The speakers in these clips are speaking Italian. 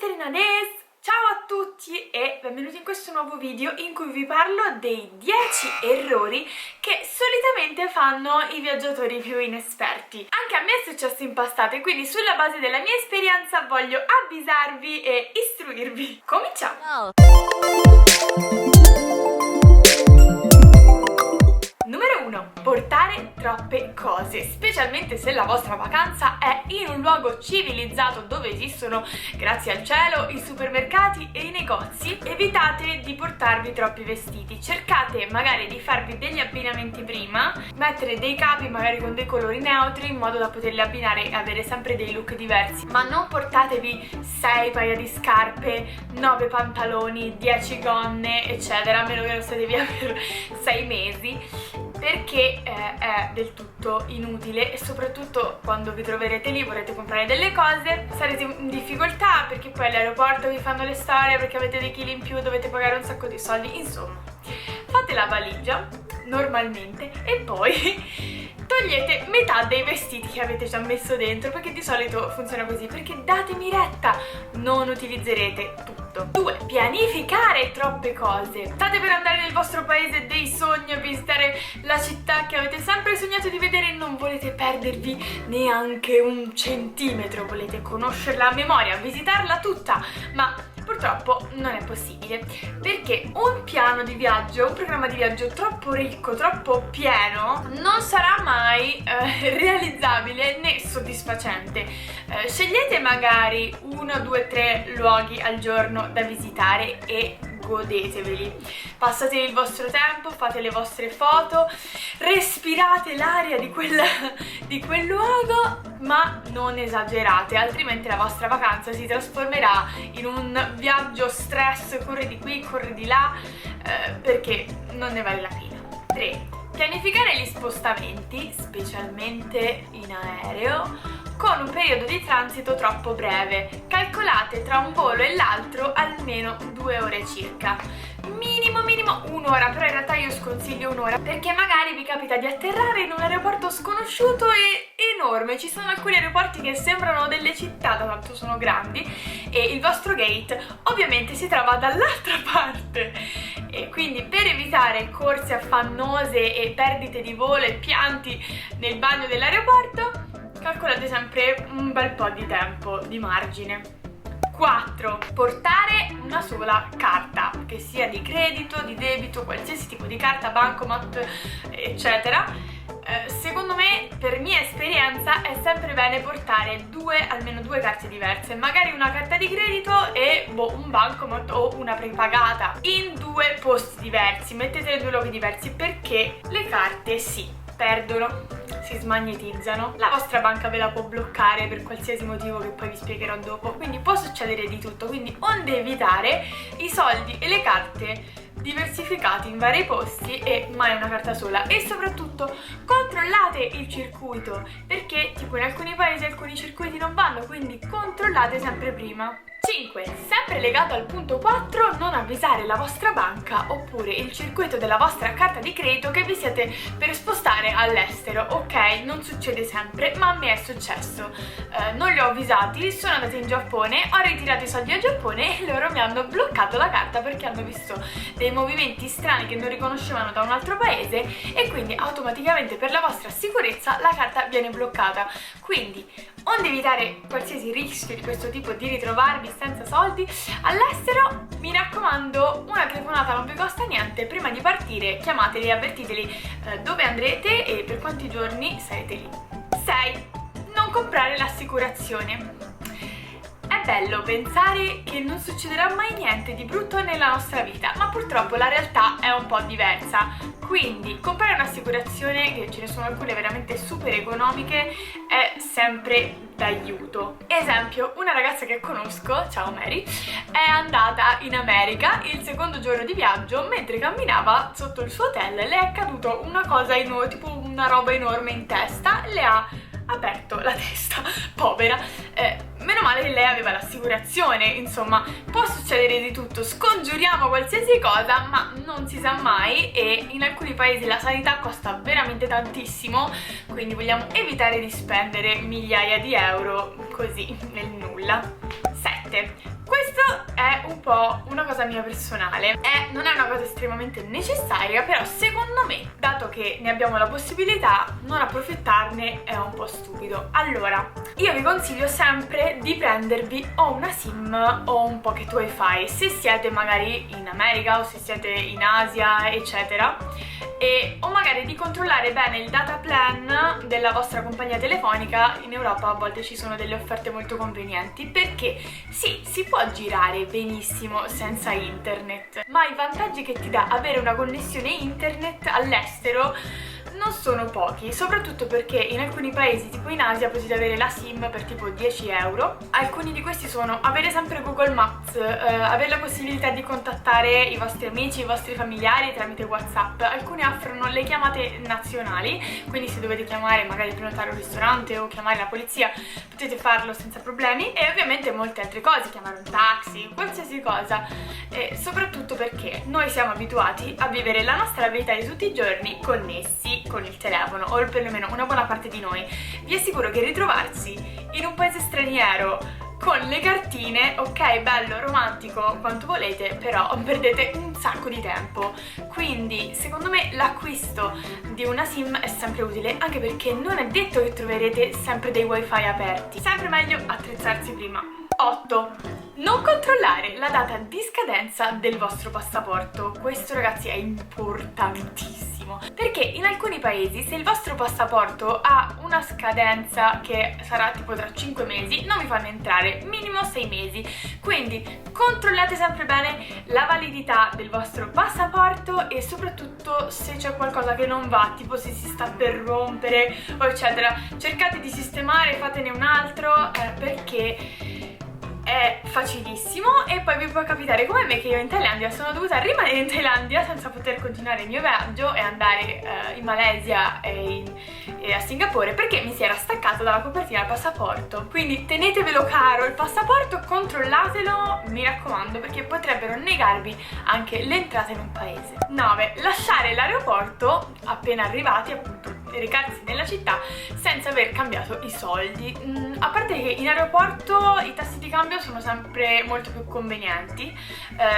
Serena Des! Ciao a tutti e benvenuti in questo nuovo video in cui vi parlo dei 10 errori che solitamente fanno i viaggiatori più inesperti. Anche a me è successo in passato e quindi sulla base della mia esperienza voglio avvisarvi e istruirvi. Cominciamo! Numero 1. Portare troppe cose, specialmente se la vostra vacanza è in un luogo civilizzato dove esistono, grazie al cielo, i supermercati e i negozi. Evitate di portarvi troppi vestiti, cercate magari di farvi degli abbinamenti prima, mettere dei capi magari con dei colori neutri in modo da poterli abbinare e avere sempre dei look diversi, ma non portatevi 6 paia di scarpe, 9 pantaloni, 10 gonne eccetera, a meno che non state via per 6 mesi, perché è del tutto inutile e soprattutto quando vi troverete lì, vorrete comprare delle cose, sarete in difficoltà perché poi all'aeroporto vi fanno le storie perché avete dei chili in più, dovete pagare un sacco di soldi, insomma. Fate la valigia normalmente e poi togliete metà dei vestiti che avete già messo dentro, perché di solito funziona così, perché datemi retta, non utilizzerete tutto. 2. Pianificare troppe cose. State per andare nel vostro paese dei sogni a visitare la città che avete sempre sognato di vedere e non volete perdervi neanche un centimetro, volete conoscerla a memoria, visitarla tutta, ma purtroppo non è possibile, perché un piano di viaggio, un programma di viaggio troppo ricco, troppo pieno, non sarà mai realizzabile né soddisfacente. Scegliete magari 1, 2, 3 luoghi al giorno da visitare e godeteveli. Passate il vostro tempo, fate le vostre foto, respirate l'aria di quel luogo, ma non esagerate, altrimenti la vostra vacanza si trasformerà in un viaggio stress, corri di qui, corri di là, perché non ne vale la pena. 3. Pianificare gli spostamenti, specialmente in aereo, con un periodo di transito troppo breve. Calcolate tra un volo e l'altro almeno 2 ore circa. Minimo un'ora, però in realtà io sconsiglio un'ora, perché magari vi capita di atterrare in un aeroporto sconosciuto e enorme. Ci sono alcuni aeroporti che sembrano delle città da quanto sono grandi e il vostro gate ovviamente si trova dall'altra parte. E quindi per evitare corse affannose e perdite di volo e pianti nel bagno dell'aeroporto, calcolate sempre un bel po' di tempo di margine. 4. Portare una sola carta, che sia di credito, di debito, qualsiasi tipo di carta, bancomat, eccetera. Secondo me, per mia esperienza, è sempre bene portare almeno due carte diverse, magari una carta di credito e un bancomat o una prepagata in 2 posti diversi, mettetele in 2 luoghi diversi, perché le carte si perdono, si smagnetizzano, la vostra banca ve la può bloccare per qualsiasi motivo che poi vi spiegherò dopo, quindi può succedere di tutto, quindi onde evitare i soldi e le carte diversificati in vari posti e mai una carta sola. E soprattutto controllate il circuito, perché tipo in alcuni paesi alcuni circuiti non vanno, quindi controllate sempre prima. 5. Sempre legato al punto 4, non avvisare la vostra banca oppure il circuito della vostra carta di credito che vi siete per spostare all'estero. Ok, non succede sempre, ma a me è successo. Non li ho avvisati, sono andata in Giappone, ho ritirato i soldi al Giappone e loro mi hanno bloccato la carta perché hanno visto dei movimenti strani che non riconoscevano da un altro paese e quindi automaticamente per la vostra sicurezza la carta viene bloccata. Quindi, onde evitare qualsiasi rischio di questo tipo, di ritrovarvi senza soldi all'estero, mi raccomando, una telefonata non vi costa niente, prima di partire chiamateli e avvertiteli dove andrete e per quanti giorni sarete lì. 6. Non comprare l'assicurazione. È bello pensare che non succederà mai niente di brutto nella nostra vita, ma purtroppo la realtà è un po' diversa. Quindi comprare un'assicurazione, che ce ne sono alcune veramente super economiche, è sempre d'aiuto. Esempio, una ragazza che conosco, ciao Mary, è andata in America il secondo giorno di viaggio, mentre camminava sotto il suo hotel le è caduto una cosa enorme, tipo una roba enorme in testa, le ha aperto la testa, povera. Meno male che lei aveva l'assicurazione, insomma, può succedere di tutto, scongiuriamo qualsiasi cosa, ma non si sa mai e in alcuni paesi la sanità costa veramente tantissimo, quindi vogliamo evitare di spendere migliaia di euro così nel nulla. 7. cosa mia personale, non è una cosa estremamente necessaria, però secondo me, dato che ne abbiamo la possibilità, non approfittarne è un po' stupido. Allora, io vi consiglio sempre di prendervi o una SIM o un pocket wifi, se siete magari in America o se siete in Asia, eccetera, o magari di controllare bene il data plan della vostra compagnia telefonica. In Europa a volte ci sono delle offerte molto convenienti, perché sì, si può girare benissimo senza internet, ma i vantaggi che ti dà avere una connessione internet all'estero non sono pochi, soprattutto perché in alcuni paesi, tipo in Asia, potete avere la SIM per tipo 10 euro. Alcuni di questi sono avere sempre Google Maps, avere la possibilità di contattare i vostri amici, i vostri familiari tramite WhatsApp. Alcuni offrono le chiamate nazionali, quindi se dovete chiamare, magari prenotare un ristorante o chiamare la polizia, potete farlo senza problemi, e ovviamente molte altre cose, chiamare un taxi, qualsiasi cosa, soprattutto perché noi siamo abituati a vivere la nostra vita di tutti i giorni connessi con il telefono, o perlomeno una buona parte di noi. Vi assicuro che ritrovarsi in un paese straniero con le cartine, ok, bello, romantico, quanto volete, però perdete un sacco di tempo. Quindi secondo me l'acquisto di una SIM è sempre utile, anche perché non è detto che troverete sempre dei wifi aperti. Sempre meglio attrezzarsi prima. 8. Non controllare la data di scadenza del vostro passaporto. Questo, ragazzi, è importantissimo, perché in alcuni paesi, se il vostro passaporto ha una scadenza che sarà tipo tra 5 mesi, non vi fanno entrare, minimo 6 mesi. Quindi controllate sempre bene la validità del vostro passaporto, e soprattutto se c'è qualcosa che non va, tipo se si sta per rompere o eccetera, cercate di sistemare, fatene un altro, perché è facilissimo. E poi vi può capitare come me, che io in Thailandia sono dovuta rimanere in Thailandia senza poter continuare il mio viaggio e andare in Malesia e a Singapore, perché mi si era staccato dalla copertina il passaporto. Quindi tenetevelo caro il passaporto, controllatelo, mi raccomando, perché potrebbero negarvi anche l'entrata in un paese. 9. Lasciare l'aeroporto appena arrivati, appunto recarsi nella città senza aver cambiato i soldi. A parte che in aeroporto i tassi di cambio sono sempre molto più convenienti,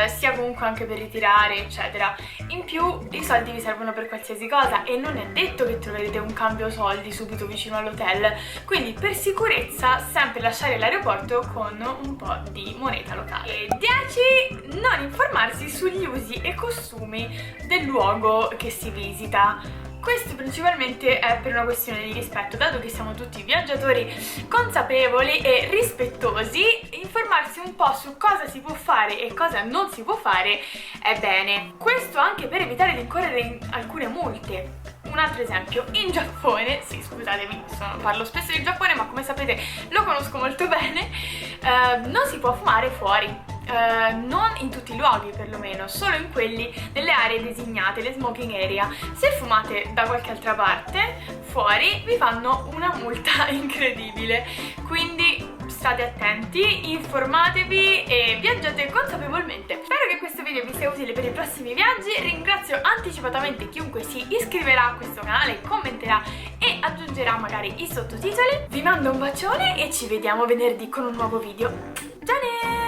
sia comunque anche per ritirare eccetera. In più i soldi vi servono per qualsiasi cosa, e non è detto che troverete un cambio soldi subito vicino all'hotel, quindi per sicurezza sempre lasciare l'aeroporto con un po' di moneta locale. E 10. Non informarsi sugli usi e costumi del luogo che si visita. Questo principalmente è per una questione di rispetto, dato che siamo tutti viaggiatori consapevoli e rispettosi. Informarsi un po' su cosa si può fare e cosa non si può fare è bene. Questo anche per evitare di incorrere in alcune multe. Un altro esempio, in Giappone, sì, scusatemi, parlo spesso di Giappone, ma come sapete lo conosco molto bene, non si può fumare fuori. Non in tutti i luoghi, perlomeno, solo in quelli nelle aree designate, le smoking area. Se fumate da qualche altra parte, fuori, vi fanno una multa incredibile. Quindi state attenti, informatevi e viaggiate consapevolmente. Spero che questo video vi sia utile per i prossimi viaggi. Ringrazio anticipatamente chiunque si iscriverà a questo canale, commenterà e aggiungerà magari i sottotitoli. Vi mando un bacione e ci vediamo venerdì con un nuovo video. Ciao!